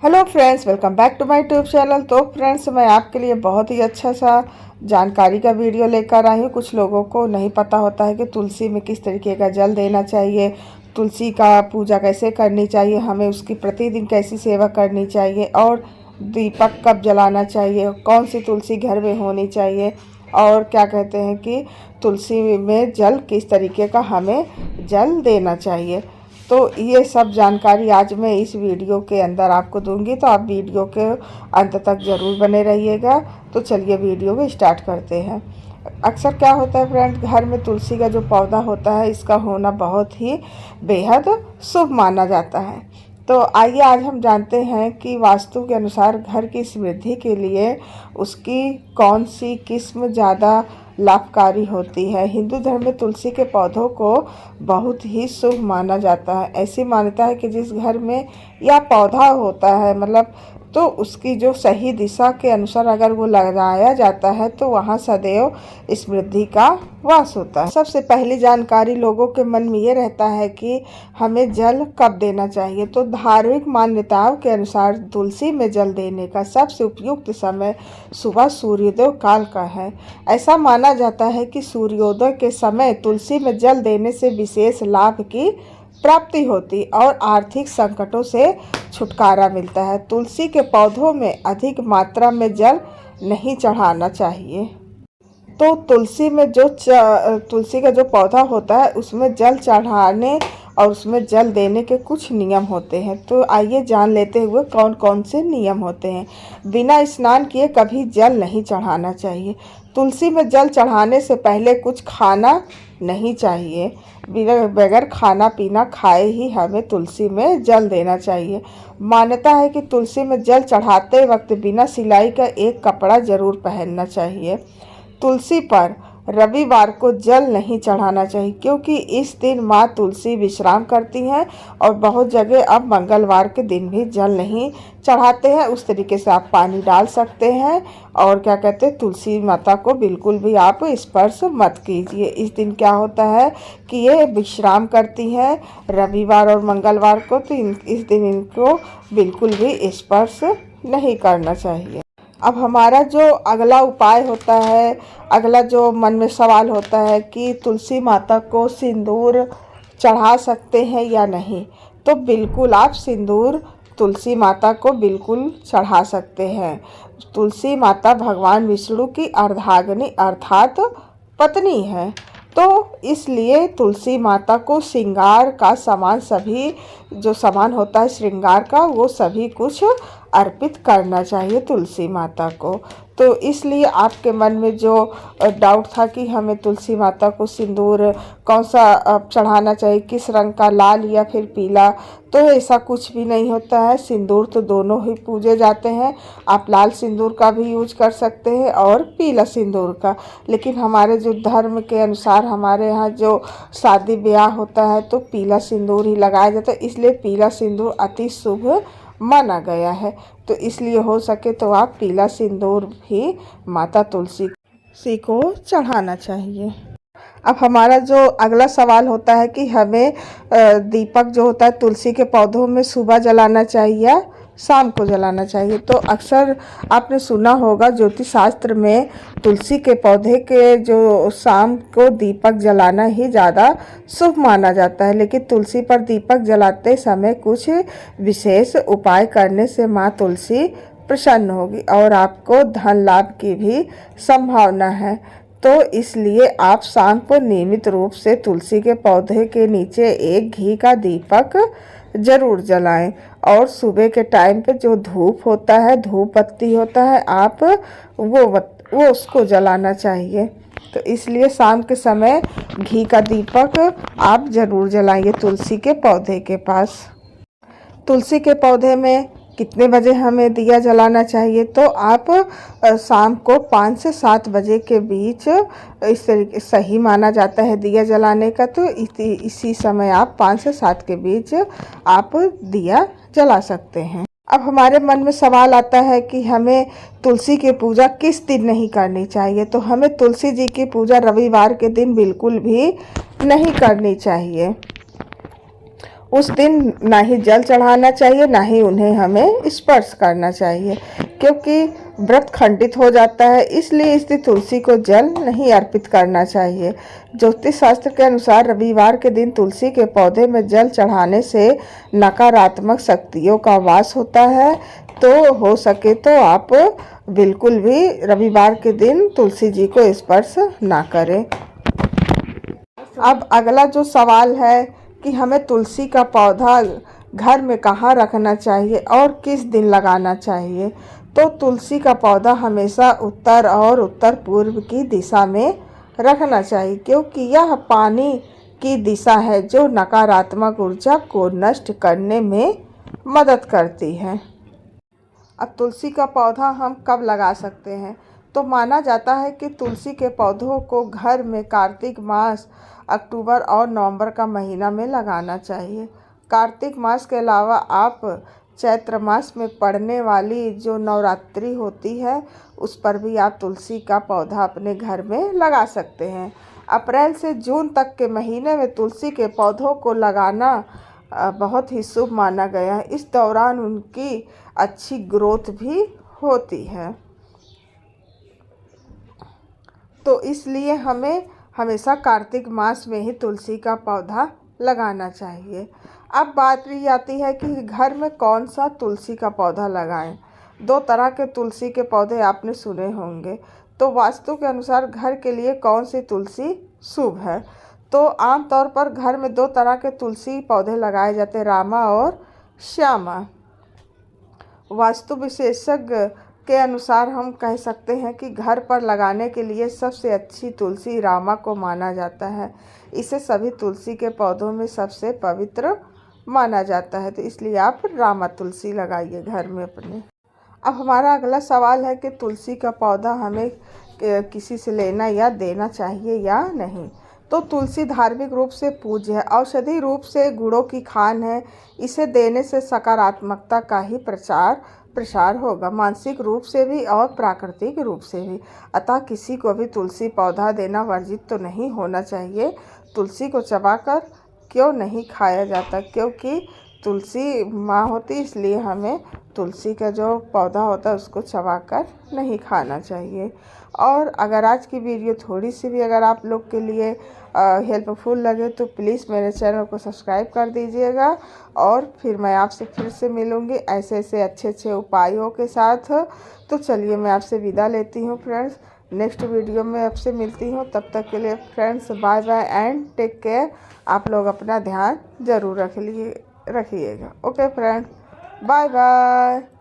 Hello friends, welcome back to my YouTube channel. तो friends, मैं आपके लिए बहुत ही अच्छा सा जानकारी का वीडियो लेकर आई हूँ। कुछ लोगों को नहीं पता होता है कि तुलसी में किस तरीके का जल देना चाहिए, तुलसी का पूजा कैसे करनी चाहिए, हमें उसकी प्रतिदिन कैसी सेवा करनी चाहिए और दीपक कब जलाना चाहिए, कौन सी तुलसी घर में होनी चाहिए और क्या कहते हैं कि तुलसी में जल किस तरीके का हमें जल देना चाहिए। तो ये सब जानकारी आज मैं इस वीडियो के अंदर आपको दूंगी, तो आप वीडियो के अंत तक ज़रूर बने रहिएगा। तो चलिए वीडियो को स्टार्ट करते हैं। अक्सर क्या होता है फ्रेंड, घर में तुलसी का जो पौधा होता है इसका होना बहुत ही बेहद शुभ माना जाता है। तो आइए आज हम जानते हैं कि वास्तु के अनुसार घर की समृद्धि के लिए उसकी कौन सी किस्म ज़्यादा लाभकारी होती है। हिंदू धर्म में तुलसी के पौधों को बहुत ही शुभ माना जाता है। ऐसी मान्यता है कि जिस घर में यह पौधा होता है तो उसकी जो सही दिशा के अनुसार अगर वो लगाया जाता है तो वहाँ सदैव समृद्धि का वास होता है। सबसे पहली जानकारी लोगों के मन में ये रहता है कि हमें जल कब देना चाहिए। तो धार्मिक मान्यताओं के अनुसार तुलसी में जल देने का सबसे उपयुक्त समय सुबह सूर्योदय काल का है। ऐसा माना जाता है कि सूर्योदय के समय तुलसी में जल देने से विशेष लाभ की प्राप्ति होती और आर्थिक संकटों से छुटकारा मिलता है। तुलसी के पौधों में अधिक मात्रा में जल नहीं चढ़ाना चाहिए। तो तुलसी का जो पौधा होता है उसमें जल चढ़ाने और उसमें जल देने के कुछ नियम होते हैं। तो आइए जान लेते हुए कौन कौन से नियम होते हैं। बिना स्नान किए कभी जल नहीं चढ़ाना चाहिए। तुलसी में जल चढ़ाने से पहले कुछ खाना नहीं चाहिए। बगैर खाना पीना खाए ही हमें तुलसी में जल देना चाहिए। मान्यता है कि तुलसी में जल चढ़ाते वक्त बिना सिलाई का एक कपड़ा जरूर पहनना चाहिए। तुलसी पर रविवार को जल नहीं चढ़ाना चाहिए क्योंकि इस दिन माँ तुलसी विश्राम करती हैं और बहुत जगह अब मंगलवार के दिन भी जल नहीं चढ़ाते हैं। उस तरीके से आप पानी डाल सकते हैं और क्या कहते हैं, तुलसी माता को बिल्कुल भी आप स्पर्श मत कीजिए। इस दिन क्या होता है कि ये विश्राम करती हैं रविवार और मंगलवार को, तो इस दिन इनको बिल्कुल भी स्पर्श नहीं करना चाहिए। अब हमारा जो अगला उपाय होता है, अगला जो मन में सवाल होता है कि तुलसी माता को सिंदूर चढ़ा सकते हैं या नहीं। तो बिल्कुल आप सिंदूर तुलसी माता को बिल्कुल चढ़ा सकते हैं। तुलसी माता भगवान विष्णु की अर्धांगिनी अर्थात पत्नी है, तो इसलिए तुलसी माता को श्रृंगार का सामान, सभी जो सामान होता है श्रृंगार का, वो सभी कुछ अर्पित करना चाहिए तुलसी माता को। तो इसलिए आपके मन में जो डाउट था कि हमें तुलसी माता को सिंदूर कौन सा चढ़ाना चाहिए, किस रंग का, लाल या फिर पीला, तो ऐसा कुछ भी नहीं होता है। सिंदूर तो दोनों ही पूजे जाते हैं। आप लाल सिंदूर का भी यूज कर सकते हैं और पीला सिंदूर का। लेकिन हमारे जो धर्म के अनुसार हमारे यहाँ जो शादी ब्याह होता है तो पीला सिंदूर ही लगाया जाता है, इसलिए पीला सिंदूर अति शुभ माना गया है। तो इसलिए हो सके तो आप पीला सिंदूर भी माता तुलसी को चढ़ाना चाहिए। अब हमारा जो अगला सवाल होता है कि हमें दीपक जो होता है तुलसी के पौधों में सुबह जलाना चाहिए या शाम को जलाना चाहिए। तो अक्सर आपने सुना होगा ज्योतिष शास्त्र में तुलसी के पौधे के जो शाम को दीपक जलाना ही ज़्यादा शुभ माना जाता है। लेकिन तुलसी पर दीपक जलाते समय कुछ विशेष उपाय करने से माँ तुलसी प्रसन्न होगी और आपको धन लाभ की भी संभावना है। तो इसलिए आप शाम को नियमित रूप से तुलसी के पौधे के नीचे एक घी का दीपक जरूर जलाएं और सुबह के टाइम पे जो धूप होता है, धूप बत्ती होता है, आप वो उसको जलाना चाहिए। तो इसलिए शाम के समय घी का दीपक आप जरूर जलाइए तुलसी के पौधे के पास। तुलसी के पौधे में कितने बजे हमें दिया जलाना चाहिए। तो आप शाम को 5 से 7 बजे के बीच इस तरीके सही माना जाता है दिया जलाने का। तो इसी समय आप 5 से 7 के बीच आप दिया जला सकते हैं। अब हमारे मन में सवाल आता है कि हमें तुलसी की पूजा किस दिन नहीं करनी चाहिए। तो हमें तुलसी जी की पूजा रविवार के दिन बिल्कुल भी नहीं करनी चाहिए। उस दिन ना ही जल चढ़ाना चाहिए, ना ही उन्हें हमें स्पर्श करना चाहिए, क्योंकि व्रत खंडित हो जाता है। इसलिए इस दिन तुलसी को जल नहीं अर्पित करना चाहिए। ज्योतिष शास्त्र के अनुसार रविवार के दिन तुलसी के पौधे में जल चढ़ाने से नकारात्मक शक्तियों का वास होता है। तो हो सके तो आप बिल्कुल भी रविवार के दिन तुलसी जी को स्पर्श ना करें। अब अगला जो सवाल है कि हमें तुलसी का पौधा घर में कहाँ रखना चाहिए और किस दिन लगाना चाहिए। तो तुलसी का पौधा हमेशा उत्तर और उत्तर पूर्व की दिशा में रखना चाहिए, क्योंकि यह पानी की दिशा है जो नकारात्मक ऊर्जा को नष्ट करने में मदद करती है। अब तुलसी का पौधा हम कब लगा सकते हैं? तो माना जाता है कि तुलसी के पौधों को घर में कार्तिक मास, अक्टूबर और नवंबर का महीना में लगाना चाहिए। कार्तिक मास के अलावा आप चैत्र मास में पड़ने वाली जो नवरात्रि होती है उस पर भी आप तुलसी का पौधा अपने घर में लगा सकते हैं। अप्रैल से जून तक के महीने में तुलसी के पौधों को लगाना बहुत ही शुभ माना गया है। इस दौरान उनकी अच्छी ग्रोथ भी होती है, तो इसलिए हमें हमेशा कार्तिक मास में ही तुलसी का पौधा लगाना चाहिए। अब बात रही आती है कि घर में कौन सा तुलसी का पौधा लगाएं। दो तरह के तुलसी के पौधे आपने सुने होंगे, तो वास्तु के अनुसार घर के लिए कौन सी तुलसी शुभ है? तो आमतौर पर घर में दो तरह के तुलसी पौधे लगाए जाते हैं, रामा और श्यामा। वास्तु विशेषज्ञ के अनुसार हम कह सकते हैं कि घर पर लगाने के लिए सबसे अच्छी तुलसी रामा को माना जाता है। इसे सभी तुलसी के पौधों में सबसे पवित्र माना जाता है, तो इसलिए आप रामा तुलसी लगाइए घर में अपने। अब हमारा अगला सवाल है कि तुलसी का पौधा हमें किसी से लेना या देना चाहिए या नहीं। तो तुलसी धार्मिक रूप से पूज्य है, औषधि रूप से गुणों की खान है। इसे देने से सकारात्मकता का ही प्रसार होगा, मानसिक रूप से भी और प्राकृतिक रूप से भी। अतः किसी को भी तुलसी पौधा देना वर्जित तो नहीं होना चाहिए। तुलसी को चबाकर क्यों नहीं खाया जाता? क्योंकि तुलसी माँ होती, इसलिए हमें तुलसी का जो पौधा होता है उसको चबाकर नहीं खाना चाहिए। और अगर आज की वीडियो थोड़ी सी भी अगर आप लोग के लिए हेल्पफुल लगे तो प्लीज़ मेरे चैनल को सब्सक्राइब कर दीजिएगा। और फिर मैं आपसे फिर से मिलूँगी ऐसे ऐसे अच्छे उपायों के साथ। तो चलिए मैं आपसे विदा लेती हूँ फ्रेंड्स, नेक्स्ट वीडियो में आपसे मिलती हूँ। तब तक के लिए friends bye bye and take care. आप लोग अपना ध्यान ज़रूर रखिएगा। Okay friends, bye bye.